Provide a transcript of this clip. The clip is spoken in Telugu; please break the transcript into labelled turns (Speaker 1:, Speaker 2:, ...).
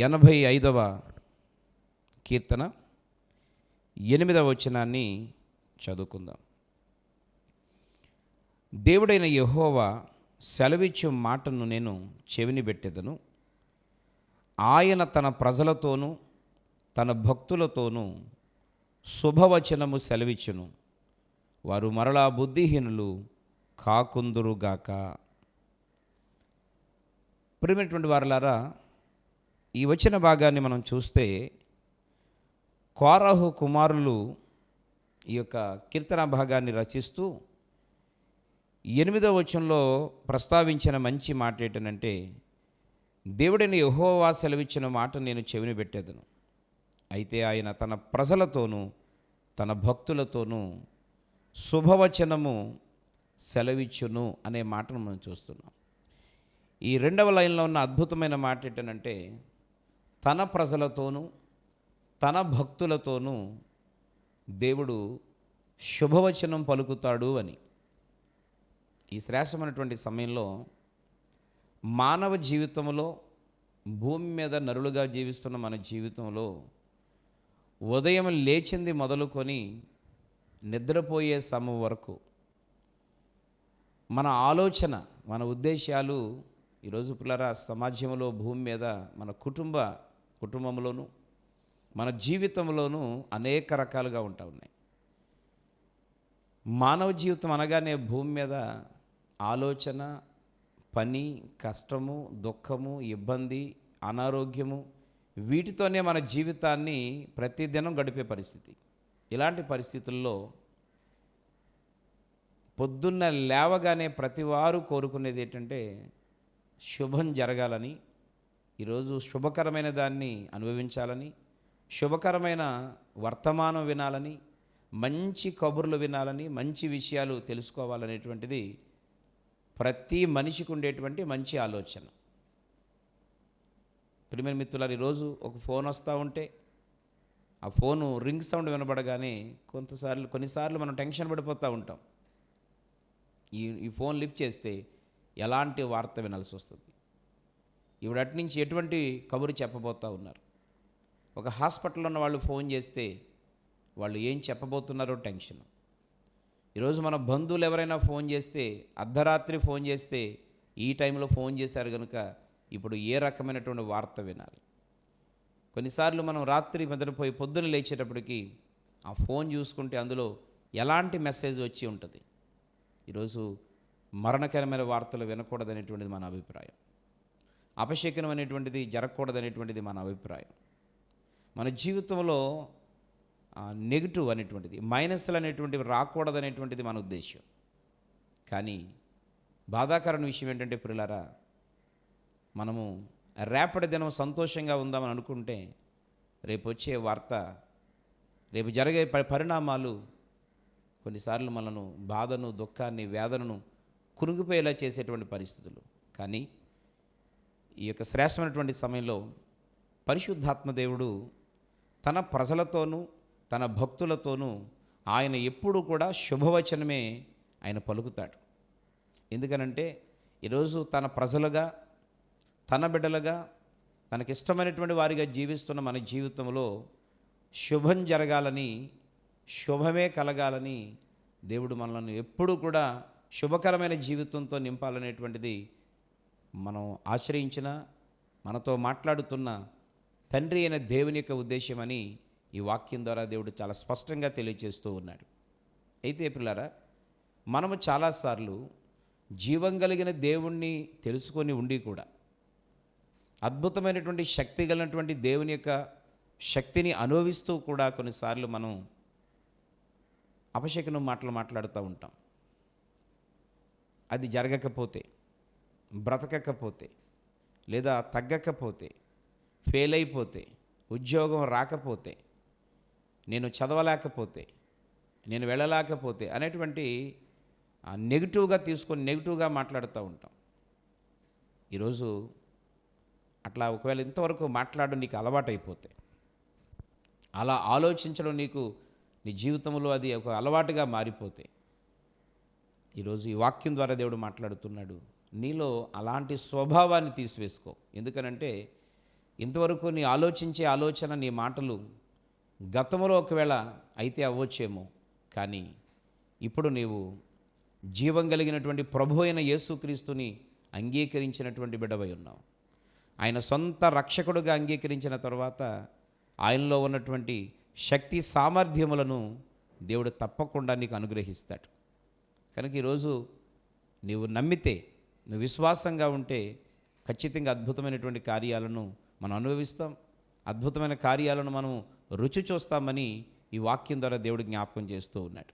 Speaker 1: 85వ కీర్తన 8వ వచనాన్ని చదువుకుందాం. దేవుడైన యెహోవా సెలవిచ్చు మాటను నేను చెవిని పెట్టెదను. ఆయన తన ప్రజలతోనూ తన భక్తులతోనూ శుభవచనము సెలవిచ్చును. వారు మరలా బుద్ధిహీనులు కాకుందురుగాక. ప్రియమైనటువంటి వారలారా, ఈ వచన భాగాన్ని మనం చూస్తే కోరహు కుమారులు ఈ యొక్క కీర్తన భాగాన్ని రచిస్తూ 8వ వచనంలో ప్రస్తావించిన మంచి మాట ఏంటంటే, దేవుడైన యెహోవా సెలవిచ్చిన మాట నేను చెవిని పెట్టేదను. అయితే ఆయన తన ప్రజలతోనూ తన భక్తులతోనూ శుభవచనము సెలవిచ్చును అనే మాటను మనం చూస్తున్నాం. ఈ 2వ లైన్లో ఉన్న అద్భుతమైన మాట ఏంటంటే, తన ప్రజలతోనూ తన భక్తులతోనూ దేవుడు శుభవచనం పలుకుతాడు అని. ఈ శ్రేష్టమైనటువంటి సమయంలో మానవ జీవితంలో, భూమి మీద నరులుగా జీవిస్తున్న మన జీవితంలో ఉదయం లేచింది మొదలుకొని నిద్రపోయే సమయం వరకు మన ఆలోచన, మన ఉద్దేశాలు ఈరోజు పిల్లరా సమాజంలో, భూమి మీద, మన కుటుంబంలోనూ మన జీవితంలోనూ అనేక రకాలుగా ఉంటా ఉన్నాయి. మానవ జీవితం అనగానే భూమి మీద ఆలోచన, పని, కష్టము, దుఃఖము, ఇబ్బంది, అనారోగ్యము, వీటితోనే మన జీవితాన్ని ప్రతిదినం గడిపే పరిస్థితి. ఇలాంటి పరిస్థితుల్లో పొద్దున్న లేవగానే ప్రతివారు కోరుకునేది ఏంటంటే శుభం జరగాలని, ఈరోజు శుభకరమైన దాన్ని అనుభవించాలని, శుభకరమైన వర్తమానం వినాలని, మంచి కబుర్లు వినాలని, మంచి విషయాలు తెలుసుకోవాలనేటువంటిది ప్రతి మనిషికి ఉండేటువంటి మంచి ఆలోచన. ప్రియమైన మిత్రులారా, ఈరోజు ఒక ఫోన్ వస్తూ ఉంటే ఆ ఫోను రింగ్ సౌండ్ వినబడగానే కొన్నిసార్లు మనం టెన్షన్ పడిపోతూ ఉంటాం. ఈ ఫోన్ లిఫ్ట్ చేస్తే ఎలాంటి వార్త వినాల్సి వస్తుంది, ఈవిడ అటు నుంచి ఎటువంటి కబురు చెప్పబోతూ ఉన్నారు. ఒక హాస్పిటల్లో ఉన్న వాళ్ళు ఫోన్ చేస్తే వాళ్ళు ఏం చెప్పబోతున్నారో టెన్షన్. ఈరోజు మన బంధువులు ఎవరైనా ఫోన్ చేస్తే, అర్ధరాత్రి ఫోన్ చేస్తే, ఈ టైంలో ఫోన్ చేశారు కనుక ఇప్పుడు ఏ రకమైనటువంటి వార్త వినాలి. కొన్నిసార్లు మనం రాత్రి నిద్రపోయి పొద్దున్న లేచేటప్పటికి ఆ ఫోన్ చూసుకుంటే అందులో ఎలాంటి మెసేజ్ వచ్చి ఉంటుంది. ఈరోజు మరణకరమైన వార్తలు వినకూడదనేటువంటిది మన అభిప్రాయం. అపశకునం అనేటువంటిది జరగకూడదనేటువంటిది మన అభిప్రాయం. మన జీవితంలో నెగిటివ్ అనేటువంటిది, మైనస్లు అనేటువంటివి రాకూడదనేటువంటిది మన ఉద్దేశం. కానీ బాధాకరమైన విషయం ఏంటంటే ప్రియులారా, మనము రేపటి దినం సంతోషంగా ఉందామని అనుకుంటే రేపు వచ్చే వార్త, రేపు జరిగే పరిణామాలు కొన్నిసార్లు మనను బాధను, దుఃఖాన్ని, వేదనను కురుంగిపోయేలా చేసేటువంటి పరిస్థితులు. కానీ ఈ యొక్క శ్రేష్టమైనటువంటి సమయంలో పరిశుద్ధాత్మ దేవుడు తన ప్రజలతోనూ తన భక్తులతోనూ ఆయన ఎప్పుడూ కూడా శుభవచనమే ఆయన పలుకుతాడు. ఎందుకనంటే ఈరోజు తన ప్రజలుగా, తన బిడ్డలుగా, తనకిష్టమైనటువంటి వారిగా జీవిస్తున్న మన జీవితంలో శుభం జరగాలని, శుభమే కలగాలని దేవుడు మనల్ని ఎప్పుడూ కూడా శుభకరమైన జీవితంతో నింపాలనేటువంటిది మనం ఆశ్రయించిన, మనతో మాట్లాడుతున్న తండ్రి అయిన దేవుని యొక్క ఉద్దేశమని ఈ వాక్యం ద్వారా దేవుడు చాలా స్పష్టంగా తెలియజేస్తూ ఉన్నాడు. అయితే పిల్లారా, మనము చాలాసార్లు జీవం కలిగిన దేవుణ్ణి తెలుసుకొని ఉండి కూడా అద్భుతమైనటువంటి శక్తి కలిగినటువంటి దేవుని యొక్క శక్తిని అనుభవిస్తూ కూడా కొన్నిసార్లు మనం అపశకునం మాటలు మాట్లాడుతూ ఉంటాం. అది జరగకపోతే, బ్రతకకపోతే, లేదా తగ్గకపోతే, ఫెయిల్ అయిపోతే, ఉద్యోగం రాకపోతే, నేను చదవలేకపోతే, నేను వెళ్ళలేకపోతే అనేటువంటి నెగిటివ్గా తీసుకొని నెగిటివ్గా మాట్లాడుతూ ఉంటాం. ఈరోజు అట్లా ఒకవేళ ఇంతవరకు మాట్లాడడం నీకు అలవాటైపోతే, అలా ఆలోచించడం నీ జీవితంలో అది ఒక అలవాటుగా మారిపోతే, ఈరోజు ఈ వాక్యం ద్వారా దేవుడు మాట్లాడుతున్నాడు, నీలో అలాంటి స్వభావాన్ని తీసివేసుకో. ఎందుకనంటే ఇంతవరకు నీ ఆలోచించే ఆలోచన, నీ మాటలు గతంలో ఒకవేళ అయితే అవ్వచ్చేమో, కానీ ఇప్పుడు నీవు జీవం కలిగినటువంటి ప్రభు అయిన యేసుక్రీస్తుని అంగీకరించినటువంటి బిడ్డవై ఉన్నావు. ఆయన సొంత రక్షకుడుగా అంగీకరించిన తర్వాత ఆయనలో ఉన్నటువంటి శక్తి సామర్థ్యములను దేవుడు తప్పకుండా నీకు అనుగ్రహిస్తాడు. కనుక ఈరోజు నీవు నమ్మితే, నువ్వు విశ్వాసంగా ఉంటే ఖచ్చితంగా అద్భుతమైనటువంటి కార్యాలను మనం అనుభవిస్తాం. అద్భుతమైన కార్యాలను మనం రుచి చూస్తామని ఈ వాక్యం ద్వారా దేవుడు జ్ఞాపకం చేస్తూ ఉన్నాడు.